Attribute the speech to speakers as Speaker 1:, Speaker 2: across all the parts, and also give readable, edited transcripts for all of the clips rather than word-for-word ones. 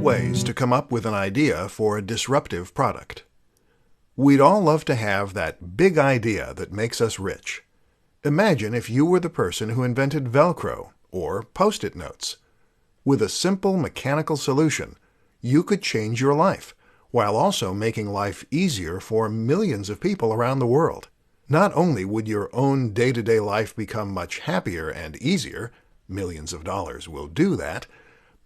Speaker 1: ways to come up with an idea for a disruptive product. We'd all love to have that big idea that makes us rich. Imagine if you were the person who invented Velcro or Post-it notes. With a simple mechanical solution, you could change your life, while also making life easier for millions of people around the world. Not only would your own day-to-day life become much happier and easier, millions of dollars will do that,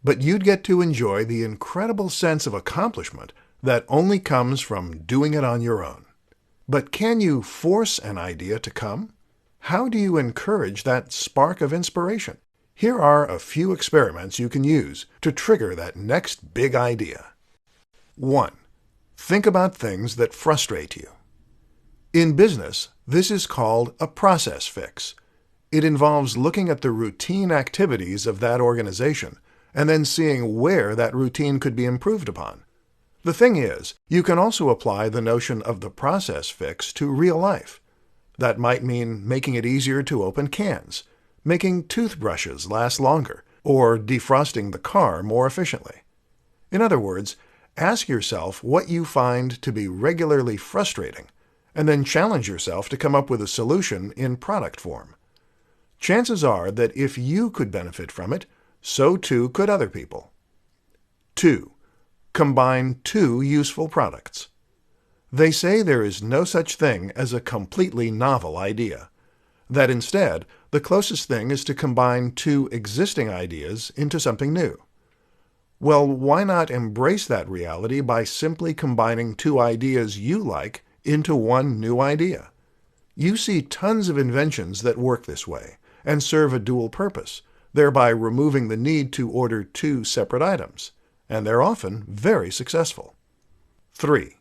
Speaker 1: but you'd get to enjoy the incredible sense of accomplishment that only comes from doing it on your own. But can you force an idea to come? How do you encourage that spark of inspiration? Here are a few experiments you can use to trigger that next big idea. 1. Think about things that frustrate you. In business, this is called a process fix. It involves looking at the routine activities of that organization and then seeing where that routine could be improved upon. The thing is, you can also apply the notion of the process fix to real life. That might mean making it easier to open cans, making toothbrushes last longer, or defrosting the car more efficiently. In other words, ask yourself what you find to be regularly frustrating, and then challenge yourself to come up with a solution in product form. Chances are that if you could benefit from it, so too could other people. 2. Combine two useful products. They say there is no such thing as a completely novel idea. That instead, the closest thing is to combine two existing ideas into something new. Well, why not embrace that reality by simply combining two ideas you like into one new idea? You see tons of inventions that work this way and serve a dual purpose, thereby removing the need to order two separate items. And they're often very successful. 3.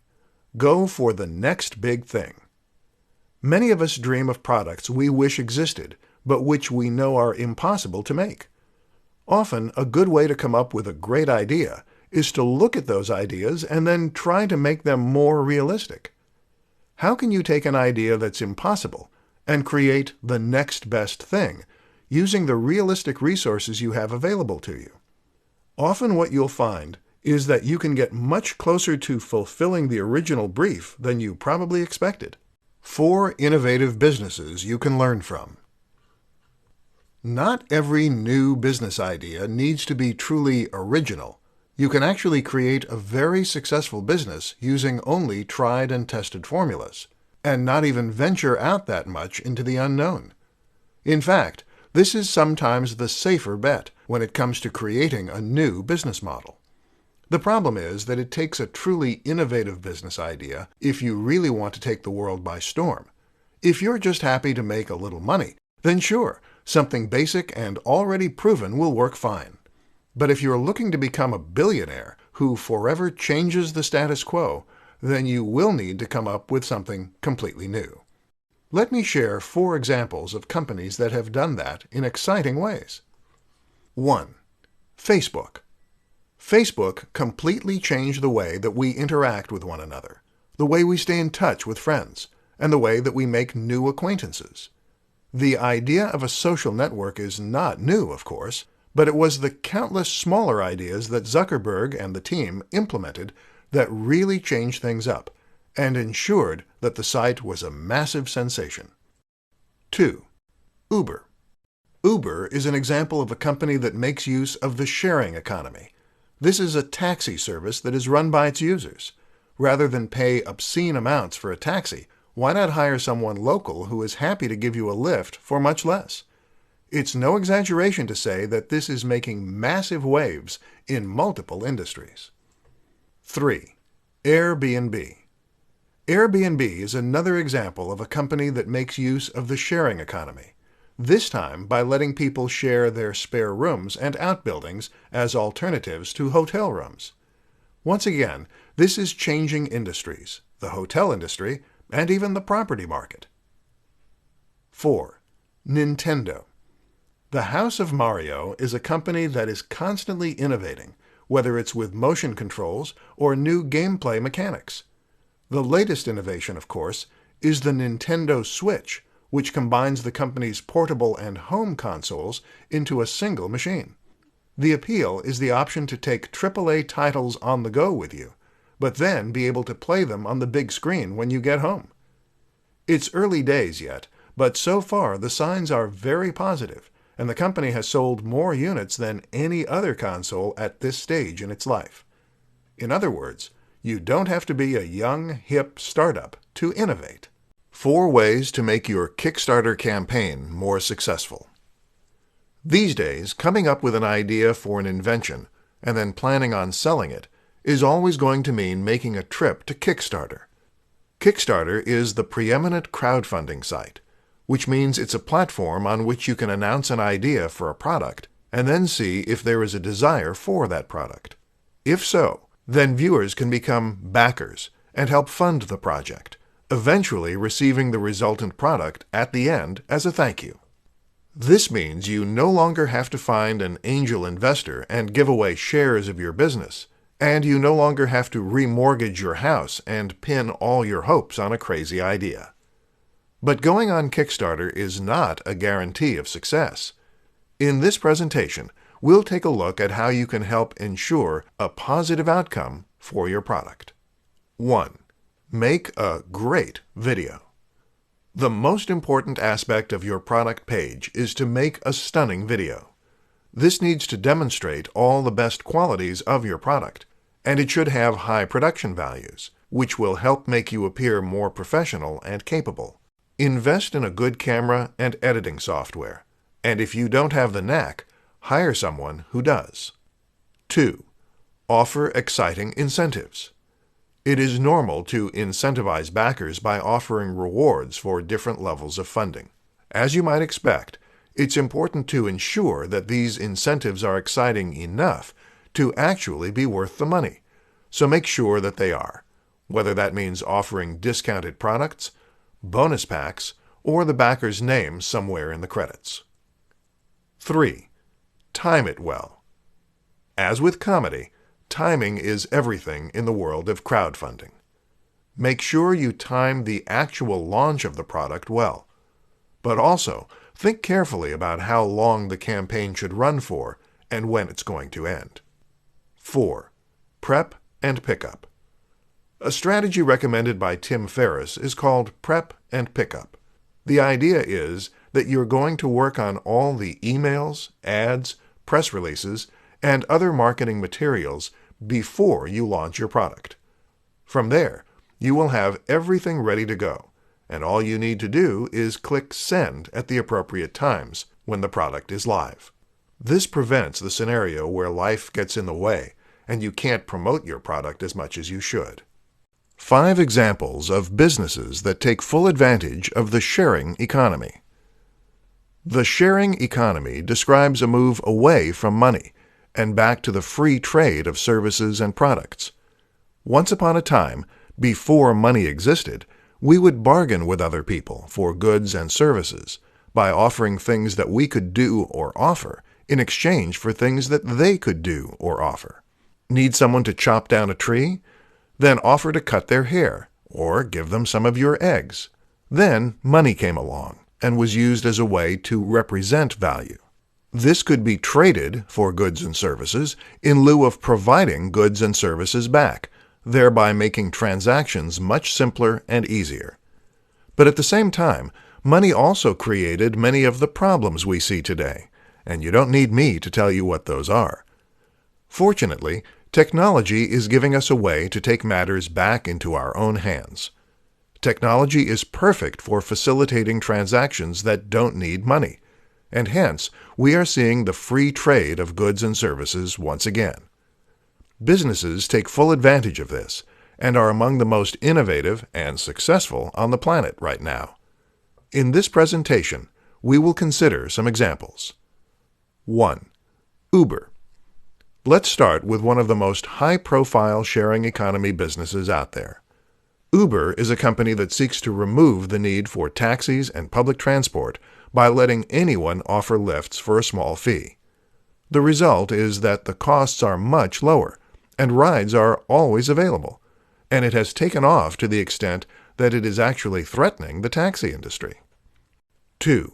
Speaker 1: Go for the next big thing. Many of us dream of products we wish existed, but which we know are impossible to make. Often, a good way to come up with a great idea is to look at those ideas and then try to make them more realistic. How can you take an idea that's impossible and create the next best thing using the realistic resources you have available to you? Often what you'll find is that you can get much closer to fulfilling the original brief than you probably expected. 4 innovative businesses you can learn from. Not every new business idea needs to be truly original. You can actually create a very successful business using only tried and tested formulas, and not even venture out that much into the unknown. In fact, this is sometimes the safer bet when it comes to creating a new business model. The problem is that it takes a truly innovative business idea if you really want to take the world by storm. If you're just happy to make a little money, then sure, something basic and already proven will work fine. But if you're looking to become a billionaire who forever changes the status quo, then you will need to come up with something completely new. Let me share 4 examples of companies that have done that in exciting ways. 1. Facebook. Facebook completely changed the way that we interact with one another, the way we stay in touch with friends, and the way that we make new acquaintances. The idea of a social network is not new, of course, but it was the countless smaller ideas that Zuckerberg and the team implemented that really changed things up and ensured that the site was a massive sensation. 2. Uber. Uber is an example of a company that makes use of the sharing economy. This is a taxi service that is run by its users. Rather than pay obscene amounts for a taxi, why not hire someone local who is happy to give you a lift for much less? It's no exaggeration to say that this is making massive waves in multiple industries. 3. Airbnb. Airbnb is another example of a company that makes use of the sharing economy, this time by letting people share their spare rooms and outbuildings as alternatives to hotel rooms. Once again, this is changing industries, the hotel industry, and even the property market. 4. Nintendo. The House of Mario is a company that is constantly innovating, whether it's with motion controls or new gameplay mechanics. The latest innovation, of course, is the Nintendo Switch, which combines the company's portable and home consoles into a single machine. The appeal is the option to take AAA titles on the go with you, but then be able to play them on the big screen when you get home. It's early days yet, but so far the signs are very positive, and the company has sold more units than any other console at this stage in its life. In other words, you don't have to be a young, hip startup to innovate. 4 ways to make your Kickstarter campaign more successful. These days, coming up with an idea for an invention and then planning on selling it is always going to mean making a trip to Kickstarter. Kickstarter is the preeminent crowdfunding site, which means it's a platform on which you can announce an idea for a product and then see if there is a desire for that product. If so, then viewers can become backers and help fund the project, eventually receiving the resultant product at the end as a thank you. This means you no longer have to find an angel investor and give away shares of your business, and you no longer have to remortgage your house and pin all your hopes on a crazy idea. But going on Kickstarter is not a guarantee of success. In this presentation, we'll take a look at how you can help ensure a positive outcome for your product. 1. Make a great video. The most important aspect of your product page is to make a stunning video. This needs to demonstrate all the best qualities of your product, and it should have high production values, which will help make you appear more professional and capable. Invest in a good camera and editing software, and if you don't have the knack, hire someone who does. 2. Offer exciting incentives. It is normal to incentivize backers by offering rewards for different levels of funding. As you might expect, it's important to ensure that these incentives are exciting enough to actually be worth the money, so make sure that they are, whether that means offering discounted products, bonus packs, or the backer's name somewhere in the credits. 3. Time it well. As with comedy, timing is everything in the world of crowdfunding. Make sure you time the actual launch of the product well, but also think carefully about how long the campaign should run for and when it's going to end. 4. Prep and pickup. A strategy recommended by Tim Ferriss is called prep and pickup. The idea is that you're going to work on all the emails, ads, press releases, and other marketing materials before you launch your product. From there, you will have everything ready to go, and all you need to do is click send at the appropriate times when the product is live. This prevents the scenario where life gets in the way and you can't promote your product as much as you should. 5 examples of businesses that take full advantage of the sharing economy. The sharing economy describes a move away from money and back to the free trade of services and products. Once upon a time, before money existed, we would bargain with other people for goods and services by offering things that we could do or offer in exchange for things that they could do or offer. Need someone to chop down a tree? Then offer to cut their hair or give them some of your eggs. Then money came along and was used as a way to represent value. This could be traded for goods and services in lieu of providing goods and services back, thereby making transactions much simpler and easier. But at the same time, money also created many of the problems we see today, and you don't need me to tell you what those are. Fortunately, technology is giving us a way to take matters back into our own hands. Technology is perfect for facilitating transactions that don't need money, and hence we are seeing the free trade of goods and services once again. Businesses take full advantage of this and are among the most innovative and successful on the planet right now. In this presentation, we will consider some examples. 1. Uber. Let's start with one of the most high-profile sharing economy businesses out there. Uber is a company that seeks to remove the need for taxis and public transport by letting anyone offer lifts for a small fee. The result is that the costs are much lower, and rides are always available, and it has taken off to the extent that it is actually threatening the taxi industry. 2.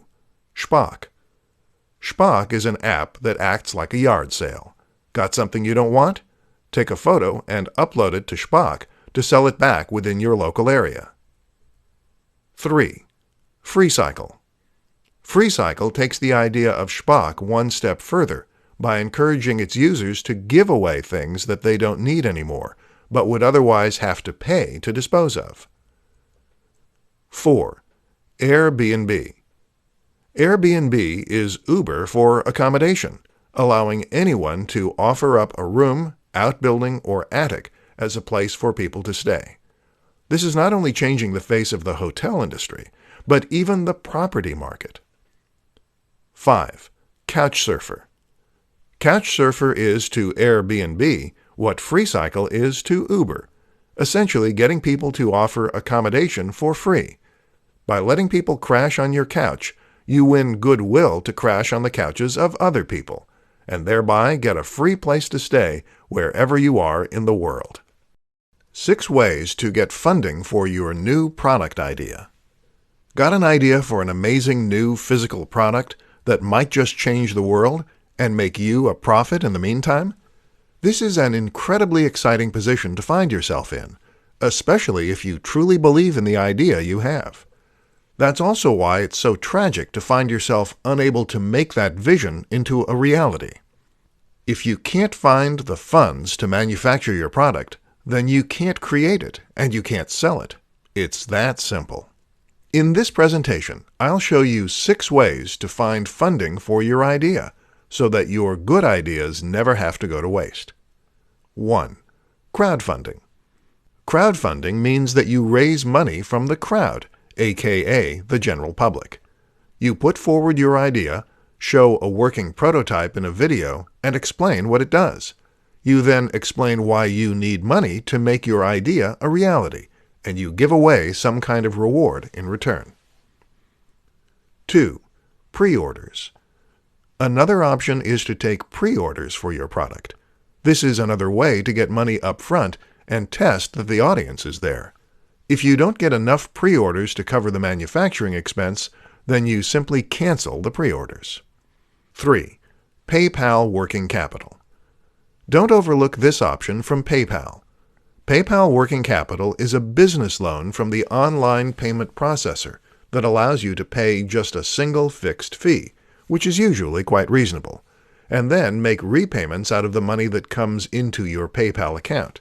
Speaker 1: Spock. Spock is an app that acts like a yard sale. Got something you don't want? Take a photo and upload it to Spock to sell it back within your local area. 3. FreeCycle. FreeCycle takes the idea of Spock one step further by encouraging its users to give away things that they don't need anymore, but would otherwise have to pay to dispose of. 4. Airbnb. Airbnb is Uber for accommodation, allowing anyone to offer up a room, outbuilding, or attic as a place for people to stay. This is not only changing the face of the hotel industry, but even the property market. 5. Couchsurfer. Couchsurfer is to Airbnb what FreeCycle is to Uber, essentially getting people to offer accommodation for free. By letting people crash on your couch, you win goodwill to crash on the couches of other people, and thereby get a free place to stay wherever you are in the world. 6 ways to get funding for your new product idea. Got an idea for an amazing new physical product that might just change the world and make you a profit in the meantime? This is an incredibly exciting position to find yourself in, especially if you truly believe in the idea you have. That's also why it's so tragic to find yourself unable to make that vision into a reality. If you can't find the funds to manufacture your product, then you can't create it and you can't sell it. It's that simple. In this presentation, I'll show you 6 ways to find funding for your idea so that your good ideas never have to go to waste. 1. Crowdfunding. Crowdfunding means that you raise money from the crowd, aka the general public. You put forward your idea, show a working prototype in a video, and explain what it does. You then explain why you need money to make your idea a reality, and you give away some kind of reward in return. 2. Pre-orders. Another option is to take pre-orders for your product. This is another way to get money up front and test that the audience is there. If you don't get enough pre-orders to cover the manufacturing expense, then you simply cancel the pre-orders. 3. PayPal Working Capital. Don't overlook this option from PayPal. PayPal Working Capital is a business loan from the online payment processor that allows you to pay just a single fixed fee, which is usually quite reasonable, and then make repayments out of the money that comes into your PayPal account.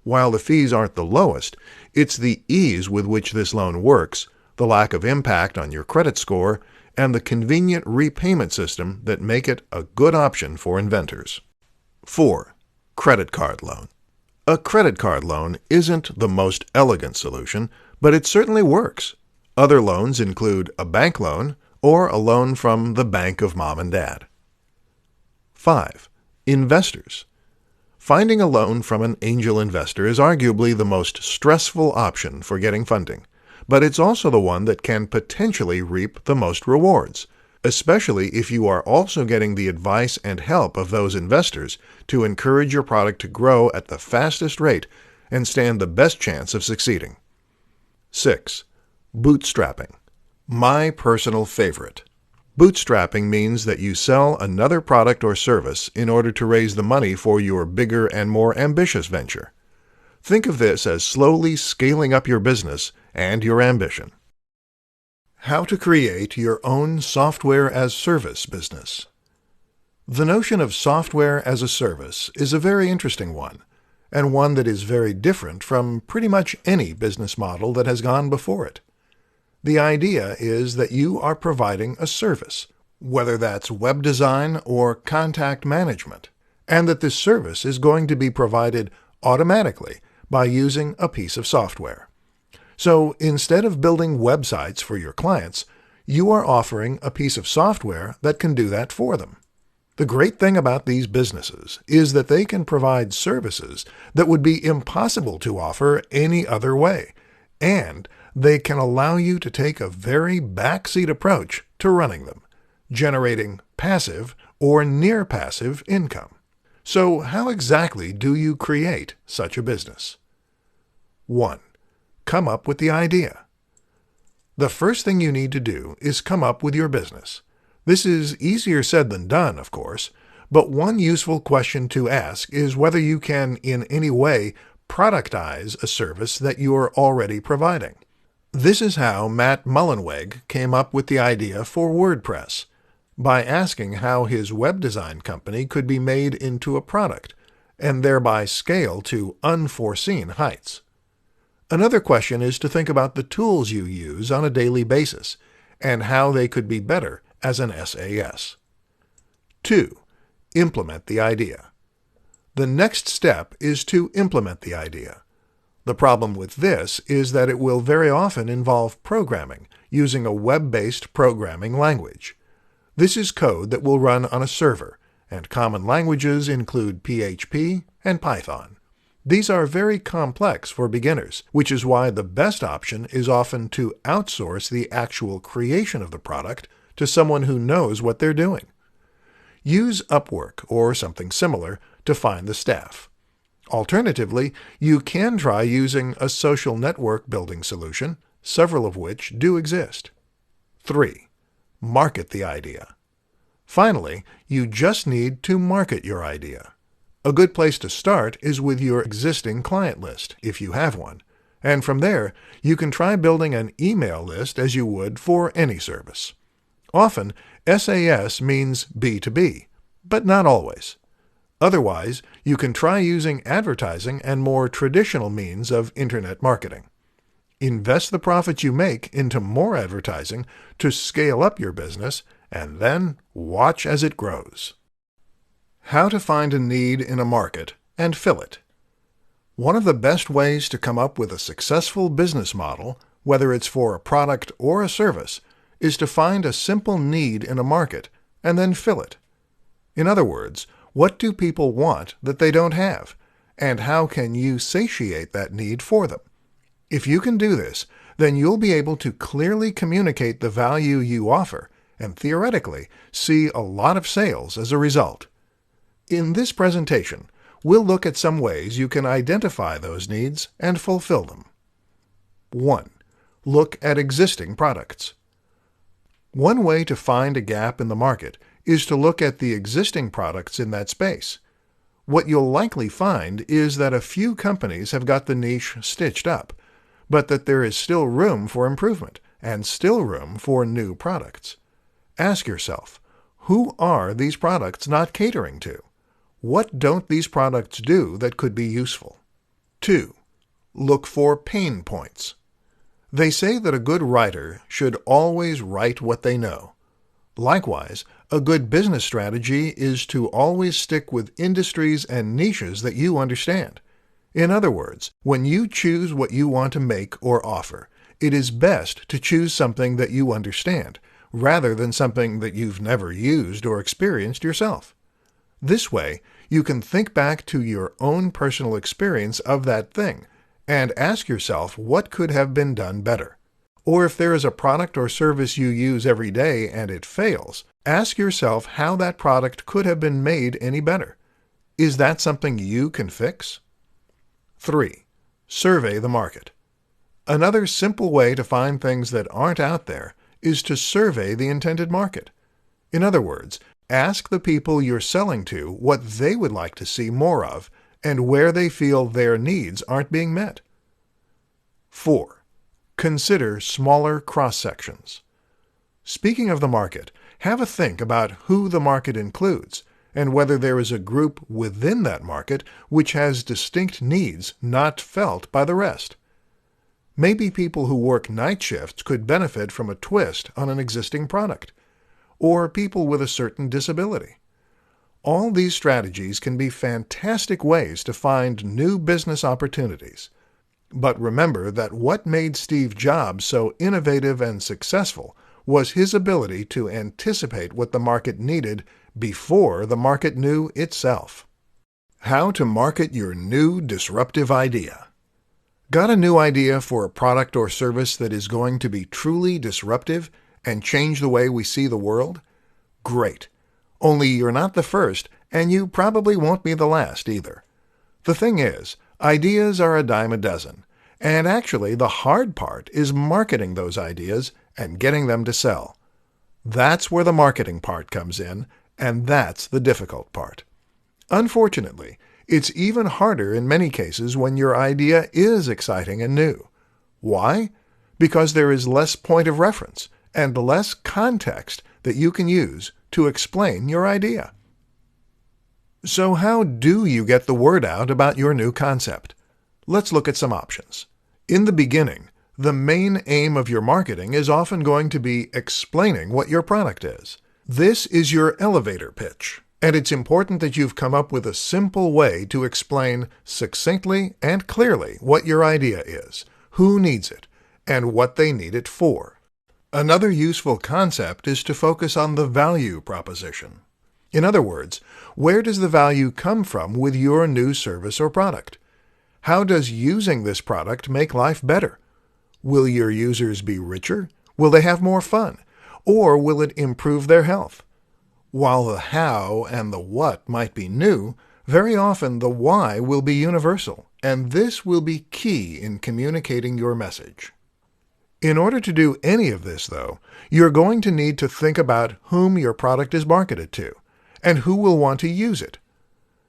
Speaker 1: While the fees aren't the lowest, it's the ease with which this loan works, the lack of impact on your credit score, and the convenient repayment system that make it a good option for inventors. 4. Credit card loan. A credit card loan isn't the most elegant solution, but it certainly works. Other loans include a bank loan or a loan from the bank of mom and dad. 5. Investors. Finding a loan from an angel investor is arguably the most stressful option for getting funding, but it's also the one that can potentially reap the most rewards, especially if you are also getting the advice and help of those investors to encourage your product to grow at the fastest rate and stand the best chance of succeeding. 6. Bootstrapping. My personal favorite. Bootstrapping means that you sell another product or service in order to raise the money for your bigger and more ambitious venture. Think of this as slowly scaling up your business and your ambition. How to create your own software-as-service business. The notion of software as a service is a very interesting one, and one that is very different from pretty much any business model that has gone before it. The idea is that you are providing a service, whether that's web design or contact management, and that this service is going to be provided automatically by using a piece of software. So instead of building websites for your clients, you are offering a piece of software that can do that for them. The great thing about these businesses is that they can provide services that would be impossible to offer any other way, and they can allow you to take a very backseat approach to running them, generating passive or near-passive income. So how exactly do you create such a business? 1. Come up with the idea. The first thing you need to do is come up with your business. This is easier said than done, of course, but one useful question to ask is whether you can in any way productize a service that you are already providing. This is how Matt Mullenweg came up with the idea for WordPress, by asking how his web design company could be made into a product, and thereby scale to unforeseen heights. Another question is to think about the tools you use on a daily basis, and how they could be better as an SAS. 2. Implement the idea. The next step is to implement the idea. The problem with this is that it will very often involve programming, using a web-based programming language. This is code that will run on a server, and common languages include PHP and Python. These are very complex for beginners, which is why the best option is often to outsource the actual creation of the product to someone who knows what they're doing. Use Upwork or something similar to find the staff. Alternatively, you can try using a social network building solution, several of which do exist. 3. Market the idea. Finally, you just need to market your idea. A good place to start is with your existing client list, if you have one, and from there, you can try building an email list as you would for any service. Often, SAS means B2B, but not always. Otherwise, you can try using advertising and more traditional means of internet marketing. Invest the profits you make into more advertising to scale up your business, and then watch as it grows. How to find a need in a market and fill it. One of the best ways to come up with a successful business model, whether it's for a product or a service, is to find a simple need in a market and then fill it. In other words, what do people want that they don't have, and how can you satiate that need for them? If you can do this, then you'll be able to clearly communicate the value you offer and theoretically see a lot of sales as a result. In this presentation, we'll look at some ways you can identify those needs and fulfill them. 1. Look at existing products. One way to find a gap in the market is to look at the existing products in that space. What you'll likely find is that a few companies have got the niche stitched up, but that there is still room for improvement and still room for new products. Ask yourself, who are these products not catering to? What don't these products do that could be useful? 2. Look for pain points. They say that a good writer should always write what they know. Likewise, a good business strategy is to always stick with industries and niches that you understand. In other words, when you choose what you want to make or offer, it is best to choose something that you understand, rather than something that you've never used or experienced yourself. This way, you can think back to your own personal experience of that thing and ask yourself what could have been done better. Or if there is a product or service you use every day and it fails, ask yourself how that product could have been made any better. Is that something you can fix? 3. Survey the market. Another simple way to find things that aren't out there is to survey the intended market. In other words, ask the people you're selling to what they would like to see more of and where they feel their needs aren't being met. 4. Consider smaller cross-sections. Speaking of the market, have a think about who the market includes and whether there is a group within that market which has distinct needs not felt by the rest. Maybe people who work night shifts could benefit from a twist on an existing product, or people with a certain disability. All these strategies can be fantastic ways to find new business opportunities. But remember that what made Steve Jobs so innovative and successful was his ability to anticipate what the market needed before the market knew itself. How to market your new disruptive idea. Got a new idea for a product or service that is going to be truly disruptive and change the way we see the world? Great. Only you're not the first, and you probably won't be the last either. The thing is, ideas are a dime a dozen, and actually the hard part is marketing those ideas and getting them to sell. That's where the marketing part comes in, and that's the difficult part. Unfortunately, it's even harder in many cases when your idea is exciting and new. Why? Because there is less point of reference and less context that you can use to explain your idea. So how do you get the word out about your new concept? Let's look at some options. In the beginning, the main aim of your marketing is often going to be explaining what your product is. This is your elevator pitch, and it's important that you've come up with a simple way to explain succinctly and clearly what your idea is, who needs it, and what they need it for. Another useful concept is to focus on the value proposition. In other words, where does the value come from with your new service or product? How does using this product make life better? Will your users be richer? Will they have more fun? Or will it improve their health? While the how and the what might be new, very often the why will be universal, and this will be key in communicating your message. In order to do any of this, though, you're going to need to think about whom your product is marketed to, and who will want to use it.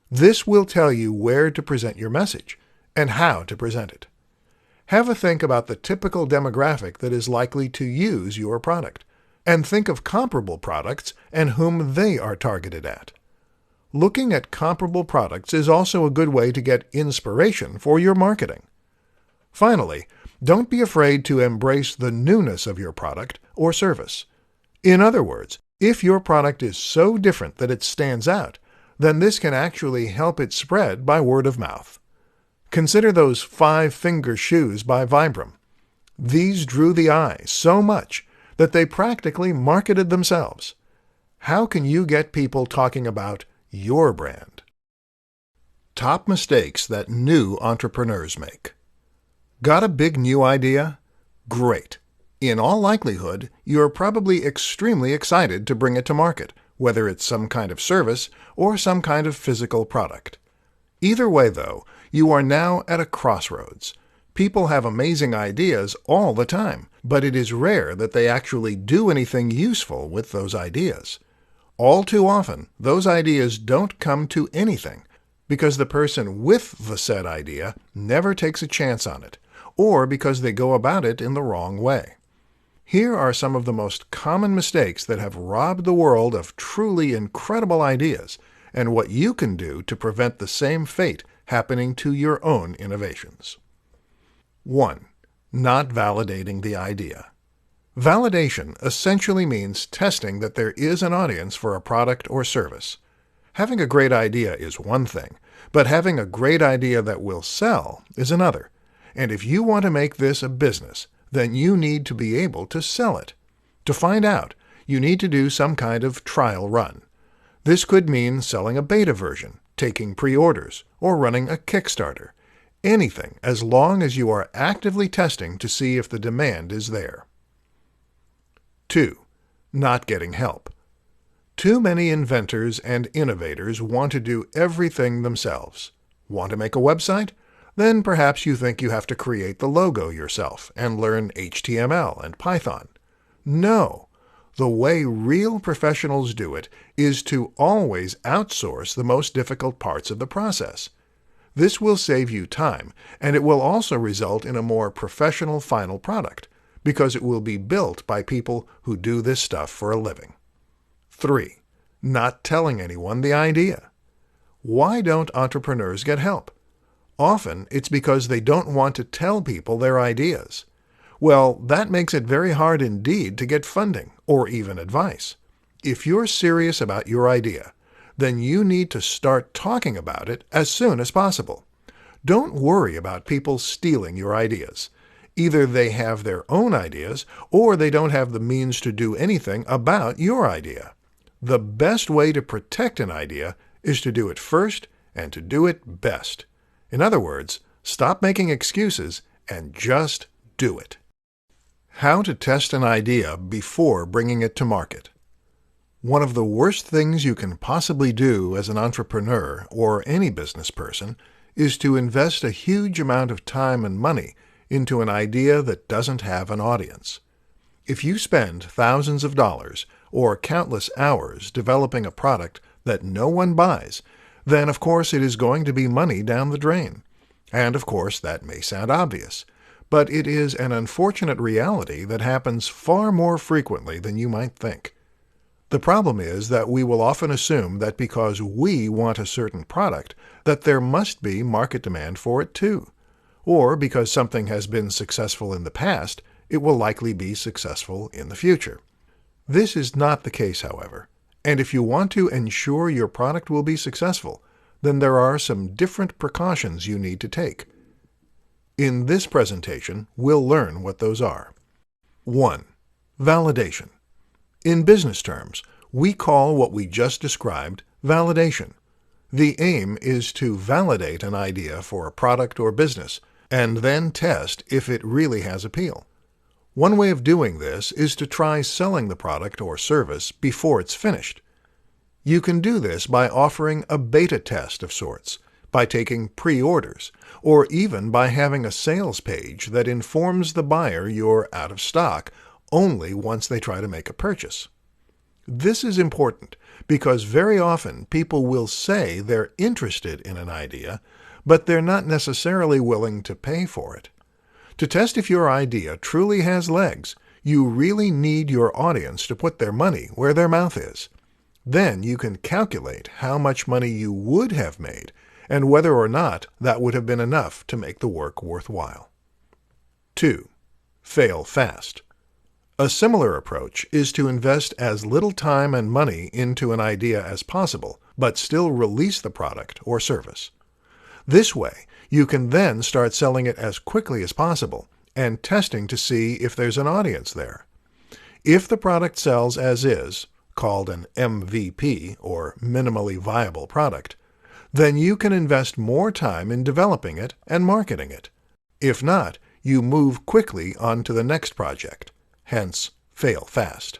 Speaker 1: This will tell you where to present your message, and how to present it. Have a think about the typical demographic that is likely to use your product, and think of comparable products and whom they are targeted at. Looking at comparable products is also a good way to get inspiration for your marketing. Finally, don't be afraid to embrace the newness of your product or service. In other words, if your product is so different that it stands out, then this can actually help it spread by word of mouth. Consider those 5-finger shoes by Vibram. These drew the eye so much that they practically marketed themselves. How can you get people talking about your brand? Top mistakes that new entrepreneurs make. Got a big new idea? Great. In all likelihood, you're probably extremely excited to bring it to market, whether it's some kind of service or some kind of physical product. Either way, though, you are now at a crossroads. People have amazing ideas all the time, but it is rare that they actually do anything useful with those ideas. All too often, those ideas don't come to anything because the person with the said idea never takes a chance on it, or because they go about it in the wrong way. Here are some of the most common mistakes that have robbed the world of truly incredible ideas, and what you can do to prevent the same fate happening to your own innovations. 1. Not validating the idea. Validation essentially means testing that there is an audience for a product or service. Having a great idea is one thing, but having a great idea that will sell is another. And if you want to make this a business, then you need to be able to sell it. To find out, you need to do some kind of trial run. This could mean selling a beta version, taking pre-orders, or running a Kickstarter. Anything as long as you are actively testing to see if the demand is there. 2. Not getting help. Too many inventors and innovators want to do everything themselves. Want to make a website? Then perhaps you think you have to create the logo yourself and learn HTML and Python. No. The way real professionals do it is to always outsource the most difficult parts of the process. This will save you time, and it will also result in a more professional final product, because it will be built by people who do this stuff for a living. 3. Not telling anyone the idea. Why don't entrepreneurs get help? Often it's because they don't want to tell people their ideas. Well, that makes it very hard indeed to get funding or even advice. If you're serious about your idea, then you need to start talking about it as soon as possible. Don't worry about people stealing your ideas. Either they have their own ideas or they don't have the means to do anything about your idea. The best way to protect an idea is to do it first and to do it best. In other words, stop making excuses and just do it. How to test an idea before bringing it to market. One of the worst things you can possibly do as an entrepreneur or any business person is to invest a huge amount of time and money into an idea that doesn't have an audience. If you spend thousands of dollars or countless hours developing a product that no one buys, then of course it is going to be money down the drain. And of course that may sound obvious, but it is an unfortunate reality that happens far more frequently than you might think. The problem is that we will often assume that because we want a certain product, that there must be market demand for it too. Or because something has been successful in the past, it will likely be successful in the future. This is not the case, however, and if you want to ensure your product will be successful, then there are some different precautions you need to take. In this presentation, we'll learn what those are. 1. Validation. In business terms, we call what we just described validation. The aim is to validate an idea for a product or business, and then test if it really has appeal. One way of doing this is to try selling the product or service before it's finished. You can do this by offering a beta test of sorts, by taking pre-orders, or even by having a sales page that informs the buyer you're out of stock only once they try to make a purchase. This is important because very often people will say they're interested in an idea, but they're not necessarily willing to pay for it. To test if your idea truly has legs, you really need your audience to put their money where their mouth is. Then you can calculate how much money you would have made and whether or not that would have been enough to make the work worthwhile. 2. Fail fast. A similar approach is to invest as little time and money into an idea as possible, but still release the product or service. This way, you can then start selling it as quickly as possible and testing to see if there's an audience there. If the product sells as is, called an MVP or minimally viable product, then you can invest more time in developing it and marketing it. If not, you move quickly on to the next project, hence fail fast.